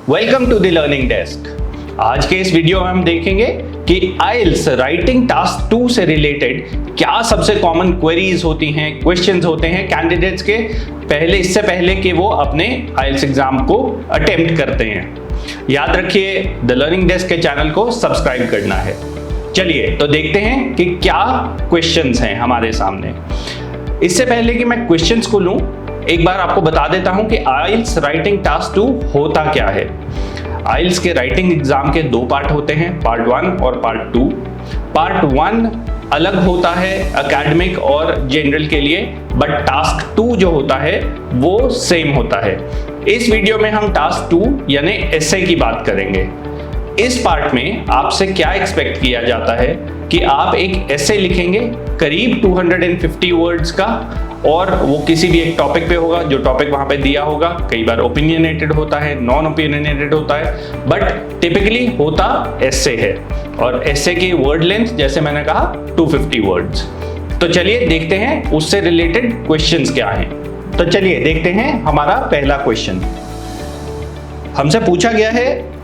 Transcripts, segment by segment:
Welcome to the learning desk. आज के इस वीडियो में हम देखेंगे कि आइल्स राइटिंग टास्क 2 से रिलेटेड क्या सबसे कॉमन क्वेरीज होती हैं, क्वेश्चंस होते हैं कैंडिडेट्स के पहले, इससे पहले कि वो अपने आइल्स एग्जाम को अटेम्प्ट करते हैं। याद रखिए द लर्निंग डेस्क के चैनल को सब्सक्राइब करना है। चलिए तो देखते हैं कि क्या क्वेश्चंस हैं हमारे सामने। इससे पहले कि मैं क्वेश्चंस को लूं, एक बार आपको बता देता हूं कि आइल्स राइटिंग टास्क 2 होता क्या है। आइल्स के राइटिंग एग्जाम के 2 पार्ट होते हैं, पार्ट 1 और पार्ट 2। पार्ट 1 अलग होता है एकेडमिक और जनरल के लिए, बट टास्क 2 जो होता है वो सेम होता है। इस वीडियो में हम टास्क 2 यानी एसे की बात करेंगे। इस पार्ट में आपसे क्या एक्सपेक्ट किया जाता है कि आप एक एसे लिखेंगे करीब 250 वर्ड्स का, और वो किसी भी एक टॉपिक पे होगा जो टॉपिक वहां पे दिया होगा। कई बार ओपिनियनेटेड होता है, नॉन ओपिनियनेटेड होता है, बट टिपिकली होता एसे है। और एसे की वर्ड लेंथ जैसे मैंने कहा 250 वर्ड्स। तो चलिए देखते हैं उससे रिलेटेड क्वेश्चंस क्या हैं। तो चलिए देखते हैं हमारा पहला क्वेश्चन। हमसे पूछा गया है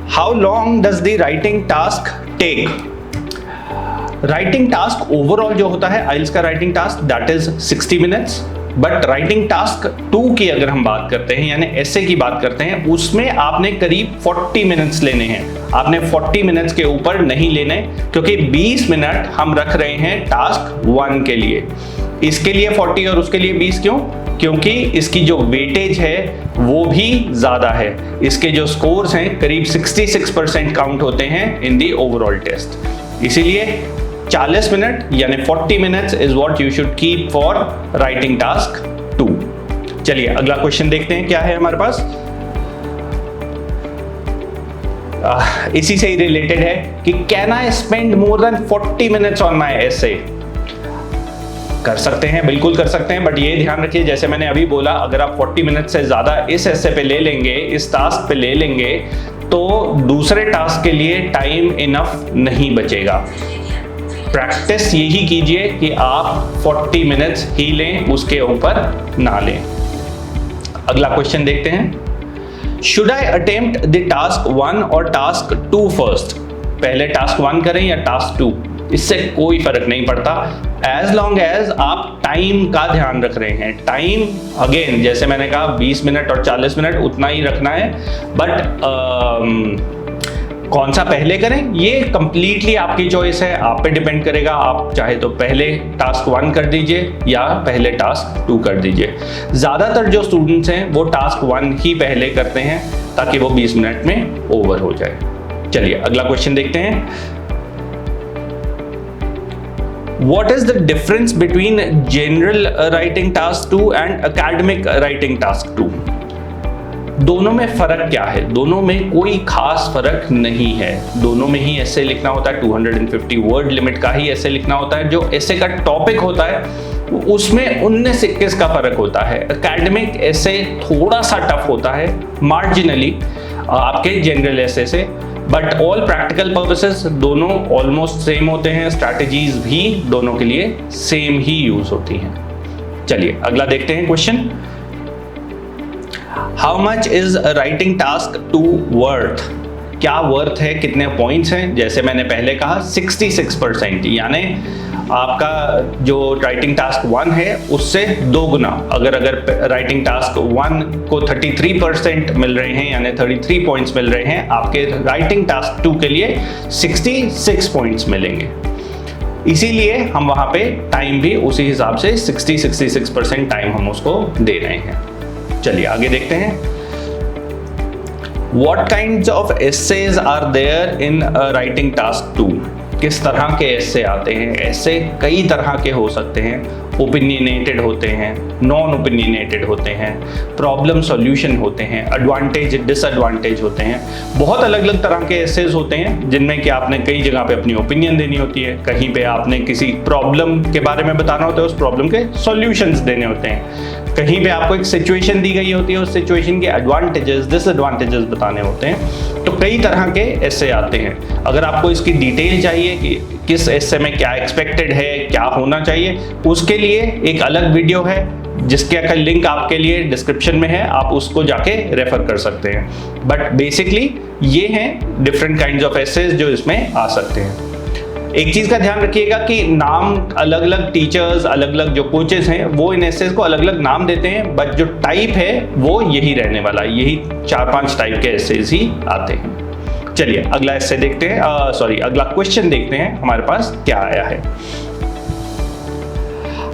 how long does the writing task take. Writing task overall जो होता है आइल्स का writing task that is 60 minutes, but writing task 2 की अगर हम बात करते हैं यानी एसे की बात करते हैं, उसमें आपने करीब 40 मिनट्स लेने हैं। आपने 40 मिनट्स के ऊपर नहीं लेने, क्योंकि 20 मिनट हम रख रहे हैं टास्क 1 के लिए। इसके लिए 40 और उसके लिए 20 क्यों? क्योंकि इसकी जो वेटेज है वो भी ज्यादा है। इसके जो स्कोर्स हैं करीब 66% काउंट होते हैं इन दी ओवरऑल टेस्ट। इसीलिए 40 मिनट यानी 40 minutes is what you should keep for writing task 2। चलिए अगला क्वेश्चन देखते हैं क्या है हमारे पास। इसी से ही रिलेटेड है कि can I spend more than 40 minutes on my essay. कर सकते हैं, बिल्कुल कर सकते हैं, बट ये ध्यान रखिए जैसे मैंने अभी बोला, अगर आप 40 मिनट से ज्यादा इस एसे पे ले लेंगे, इस टास्क पे ले लेंगे, तो दूसरे टास्क के लिए टाइम इनफ नहीं बचेगा। प्रैक्टिस यही कीजिए कि आप 40 मिनट्स ही लें, उसके ऊपर ना लें। अगला क्वेश्चन देखते हैं। Should I attempt the task 1 और टास्क 2 फर्स्ट। पहले टास्क 1 करें या टास्क 2, इससे कोई फर्क नहीं पड़ता, एज लॉन्ग एज आप टाइम का ध्यान रख रहे हैं। टाइम अगेन जैसे मैंने कहा 20 मिनट और 40 मिनट उतना ही रखना है, बट कौन सा पहले करें ये कंप्लीटली आपकी चॉइस है, आप पे डिपेंड करेगा। आप चाहे तो पहले टास्क 1 कर दीजिए या पहले टास्क 2 कर दीजिए। ज्यादातर जो स्टूडेंट्स हैं वो टास्क 1 ही पहले करते हैं ताकि वो 20 मिनट में ओवर हो जाए। चलिए अगला क्वेश्चन देखते हैं। What is the difference between general writing task 2 and academic writing task 2? दोनों में फर्क क्या है? दोनों में कोई खास फर्क नहीं है। दोनों में ही ऐसे लिखना होता है, 250 वर्ड लिमिट का ही ऐसे लिखना होता है। जो ऐसे का टॉपिक होता है उसमें 19-21 का फर्क होता है। एकेडमिक ऐसे थोड़ा सा टफ होता है मार्जिनली आपके जनरल ऐसे से, बट ऑल प्रैक्टिकल पर्पसेस दोनों ऑलमोस्ट सेम होते हैं। स्ट्रैटेजीज भी दोनों के लिए सेम ही यूज होती हैं। चलिए अगला देखते हैं question. How much is writing task 2 worth. क्या वर्थ है, कितने पॉइंट्स हैं? जैसे मैंने पहले कहा 66%, यानी आपका जो राइटिंग टास्क 1 है उससे 2 गुना। अगर राइटिंग टास्क 1 को 33% मिल रहे हैं यानी 33 पॉइंट्स मिल रहे हैं, आपके राइटिंग टास्क 2 के लिए 66 पॉइंट्स मिलेंगे। इसीलिए हम वहां पे टाइम भी उसी हिसाब से 66% टाइम हम उसको दे रहे हैं। चलिए आगे देखते हैं। What kinds of essays are there in writing task 2? किस तरह के ऐसे आते हैं? ऐसे कई तरह के हो सकते हैं। ओपिनियनेटेड होते हैं, नॉन ओपिनियनेटेड होते हैं, प्रॉब्लम सॉल्यूशन होते हैं, एडवांटेज डिसएडवांटेज होते हैं। बहुत अलग अलग तरह के एसेज होते हैं जिनमें कि आपने कई जगह पे अपनी ओपिनियन देनी होती है, कहीं पे आपने किसी प्रॉब्लम के बारे में बताना होता है, उस प्रॉब्लम के सॉल्यूशंस देने होते हैं, कहीं पे आपको एक सिचुएशन दी गई होती है, उस सिचुएशन के एडवांटेजेस डिसएडवांटेजेस बताने होते हैं। तो कई तरह के ऐसे आते हैं। अगर आपको इसकी डिटेल चाहिए कि किस ऐसे में क्या एक्सपेक्टेड है, क्या होना चाहिए, उसके लिए एक अलग वीडियो है जिसके का लिंक आपके लिए डिस्क्रिप्शन में है, आप उसको जाके रेफर कर सकते हैं। बट बेसिकली ये हैं डिफरेंट काइंड्स ऑफ एसेज जो इसमें आ सकते हैं। एक चीज का ध्यान रखिएगा कि नाम अलग अलग टीचर्स, अलग अलग जो कोचेस हैं वो इन एसेज को अलग अलग नाम देते हैं, बट जो टाइप है वो यही रहने वाला, यही 4-5 टाइप के एसेज ही आते हैं। चलिए अगला एसे देखते हैं, अगला क्वेश्चन देखते हैं हमारे पास क्या आया है।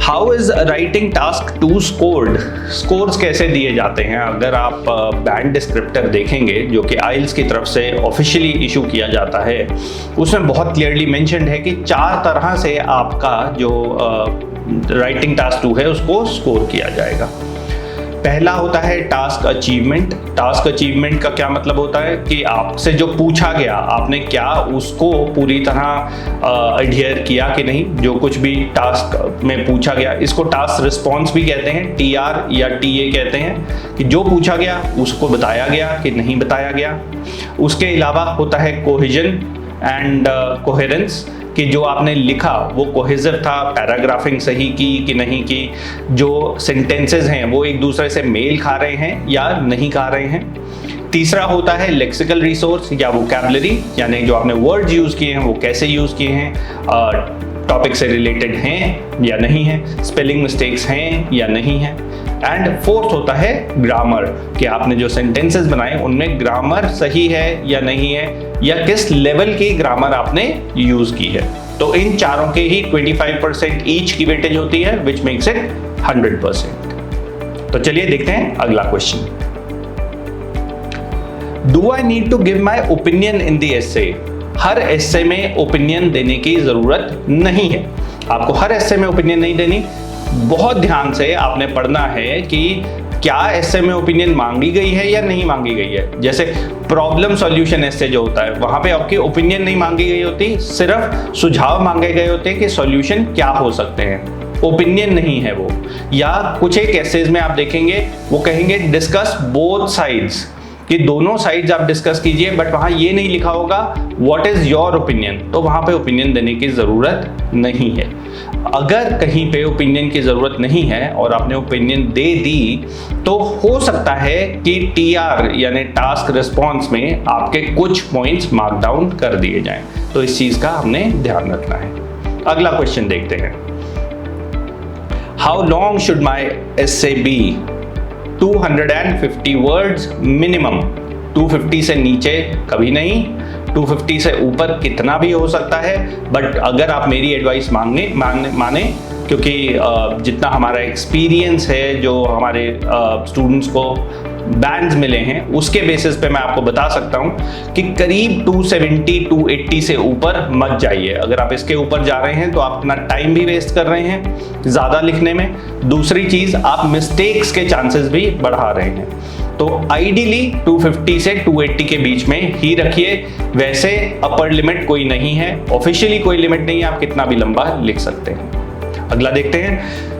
How is writing task 2 scored? Scores कैसे दिए जाते हैं? अगर आप बैंड डिस्क्रिप्टर देखेंगे जो कि आइल्स की तरफ से ऑफिशियली इशू किया जाता है, उसमें बहुत क्लियरली मेंशन्ड है कि 4 तरह से आपका जो राइटिंग टास्क 2 है उसको स्कोर किया जाएगा। पहला होता है टास्क अचीवमेंट। टास्क अचीवमेंट का क्या मतलब होता है कि आपसे जो पूछा गया आपने क्या उसको पूरी तरह एडहियर किया कि नहीं, जो कुछ भी टास्क में पूछा गया। इसको टास्क रिस्पॉन्स भी कहते हैं, TR या TA कहते हैं, कि जो पूछा गया उसको बताया गया कि नहीं बताया गया। उसके अलावा होता है कोहेजन एंड कोहेरेंस, कि जो आपने लिखा वो कोहेसिव था, पैराग्राफिंग सही की कि नहीं की, जो सेंटेंसेस हैं वो एक दूसरे से मेल खा रहे हैं या नहीं खा रहे हैं। तीसरा होता है लेक्सिकल रिसोर्स या वोकैबुलरी, यानी जो आपने वर्ड्स यूज किए हैं वो कैसे यूज किए हैं, टॉपिक से रिलेटेड हैं या नहीं है, स्पेलिंग मिस्टेक्स हैं या नहीं है। एंड फोर्थ होता है ग्रामर, कि आपने जो सेंटेंसेस बनाए उनमें ग्रामर सही है या नहीं है, या किस लेवल की ग्रामर आपने यूज की है। तो इन चारों के ही 25% ईच की वेटेज होती है, विच मेक्स इट 100%। तो चलिए देखते हैं अगला question. Do I need to give my opinion in the essay? हर एसे में ओपिनियन देने की जरूरत नहीं है। आपको हर एसे में ओपिनियन नहीं देनी। बहुत ध्यान से आपने पढ़ना है कि क्या एसे में ओपिनियन मांगी गई है या नहीं मांगी गई है। जैसे प्रॉब्लम सॉल्यूशन एसे जो होता है वहां पे आपकी ओपिनियन नहीं मांगी गई होती, सिर्फ सुझाव मांगे गए होते हैं कि सॉल्यूशन क्या हो सकते हैं, ओपिनियन नहीं है वो। या कुछ एक एसेज में आप देखेंगे वो कहेंगे डिस्कस बोथ साइड्स, कि दोनों साइड्स आप डिस्कस कीजिए, बट वहां ये नहीं लिखा होगा व्हाट इज योर ओपिनियन, तो वहां पे ओपिनियन देने की जरूरत नहीं है। अगर कहीं पे ओपिनियन की जरूरत नहीं है और आपने ओपिनियन दे दी, तो हो सकता है कि TR यानी टास्क रिस्पॉन्स में आपके कुछ पॉइंट्स मार्क डाउन कर दिए जाएं। तो इस चीज का हमने ध्यान रखना है। अगला क्वेश्चन देखते हैं। How long should my essay be? 250 words minimum. 250 से नीचे कभी नहीं, 250 से ऊपर कितना भी हो सकता है, बट अगर आप मेरी एडवाइस माने, क्योंकि जितना हमारा एक्सपीरियंस है, जो हमारे स्टूडेंट्स को बैंड्स मिले हैं, उसके बेसिस पे मैं आपको बता सकता हूं कि करीब 270-280 से ऊपर मत जाइए। अगर आप इसके ऊपर जा रहे हैं तो आप अपना टाइम भी वेस्ट कर रहे हैं ज़्यादा लिखने में। दूसरी चीज़, आप मिस्टेक्स के चांसेस भी बढ़ा रहे हैं। तो आइडियली 250 से 280 के बीच में ही रखिए। वैसे अपर लिमिट कोई नहीं है, ऑफिशियली कोई लिमिट नहीं है, आप कितना भी लंबा लिख सकते हैं। अगला देखते हैं।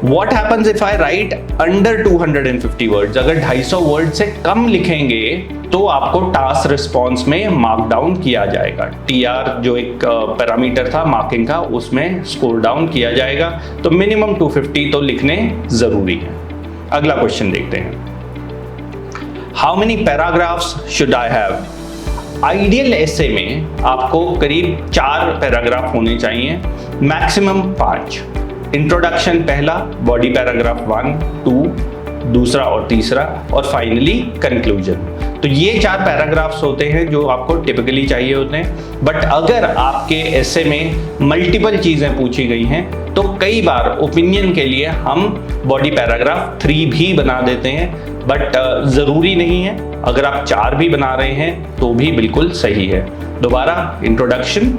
What happens if I write under 250 words? अगर 250 वर्ड से कम लिखेंगे तो आपको टास्क रिस्पॉन्स में मार्क डाउन किया जाएगा। TR जो एक पैरामीटर था मार्किंग का, उसमें स्कोर डाउन किया जाएगा। तो मिनिमम 250 तो लिखने जरूरी है। अगला क्वेश्चन देखते हैं। How many paragraphs should I have? Ideal essay में आपको करीब 4 पैराग्राफ होने चाहिए, मैक्सिमम 5। इंट्रोडक्शन पहला, बॉडी पैराग्राफ 1, 2, दूसरा और तीसरा, और फाइनली कंक्लूजन। तो ये 4 पैराग्राफ्स होते हैं जो आपको टिपिकली चाहिए होते हैं। बट अगर आपके एसे में मल्टीपल चीजें पूछी गई हैं तो कई बार ओपिनियन के लिए हम बॉडी पैराग्राफ 3 भी बना देते हैं, बट जरूरी नहीं है। अगर आप 4 भी बना रहे हैं तो भी बिल्कुल सही है। दोबारा, introduction,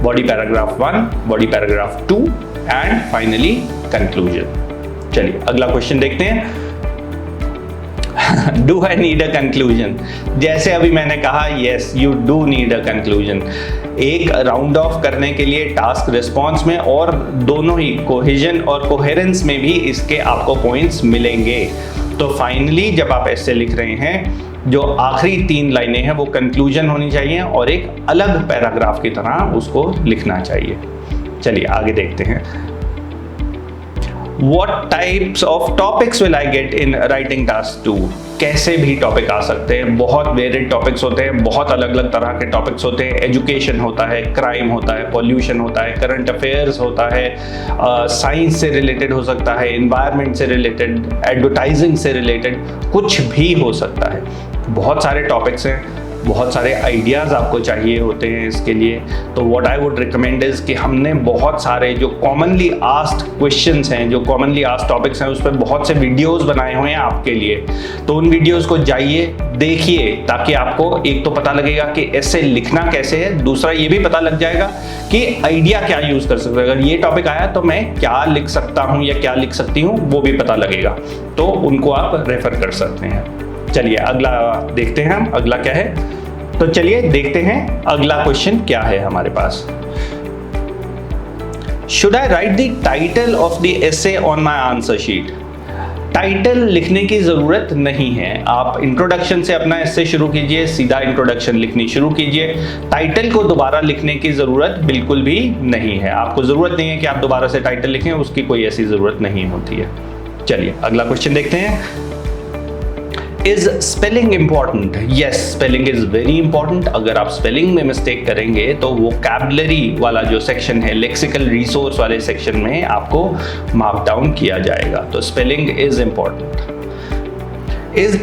body paragraph 1, body paragraph 2 and finally conclusion. चलिए अगला क्वेश्चन देखते हैं। Do I need a conclusion? जैसे अभी मैंने कहा, yes you do need a conclusion. एक राउंड ऑफ करने के लिए टास्क रिस्पॉन्स में और दोनों ही कोहेजन और कोहेरेंस में भी इसके आपको पॉइंट्स मिलेंगे। तो फाइनली जब आप ऐसे लिख रहे हैं, जो आखिरी 3 लाइनें हैं वो कंक्लूजन होनी चाहिए और एक अलग पैराग्राफ की तरह उसको लिखना चाहिए। चलिए आगे देखते हैं। What types of topics will I get in writing task 2? कैसे भी टॉपिक आ सकते हैं, बहुत वेरिड टॉपिक्स होते हैं, बहुत अलग अलग तरह के टॉपिक्स होते हैं। एजुकेशन होता है, क्राइम होता है, पॉल्यूशन होता है, करंट अफेयर्स होता है, साइंस से रिलेटेड हो सकता है, एनवायरनमेंट से रिलेटेड, एडवर्टाइजिंग से रिलेटेड, कुछ भी हो सकता है। बहुत सारे टॉपिक्स हैं, बहुत सारे आइडियाज़ आपको चाहिए होते हैं इसके लिए। तो what I would recommend is कि हमने बहुत सारे जो कॉमनली आस्क्ड क्वेश्चंस हैं, जो कॉमनली आस्क्ड टॉपिक्स हैं, उस पर बहुत से वीडियोस बनाए हुए हैं आपके लिए। तो उन वीडियोस को जाइए, देखिए, ताकि आपको एक तो पता लगेगा कि ऐसे लिखना कैसे है, दूसरा ये भी पता लग जाएगा कि आइडिया क्या यूज़ कर सकते हैं। अगर ये टॉपिक आया तो मैं क्या लिख सकता हूँ या क्या लिख सकती हूँ, वो भी पता लगेगा। तो उनको आप रेफर कर सकते हैं। चलिए अगला देखते हैं हम, अगला क्या है। तो चलिए देखते हैं अगला क्वेश्चन क्या है हमारे पास। Should I write the title of the essay on my answer sheet? Title लिखने की जरूरत नहीं है। आप इंट्रोडक्शन से अपना एस्से शुरू कीजिए, सीधा इंट्रोडक्शन लिखनी शुरू कीजिए। टाइटल को दोबारा लिखने की जरूरत बिल्कुल भी नहीं है। आपको जरूरत नहीं है कि आप दोबारा से टाइटल लिखें, उसकी कोई ऐसी जरूरत नहीं होती है। चलिए अगला क्वेश्चन देखते हैं। Is spelling important? Yes, spelling is very important. अगर आप स्पेलिंग में मिस्टेक करेंगे तो वोकैबुलरी वाला जो सेक्शन है, लेक्सिकल रिसोर्स वाले सेक्शन में आपको मार्क डाउन किया जाएगा। तो स्पेलिंग इज important. Is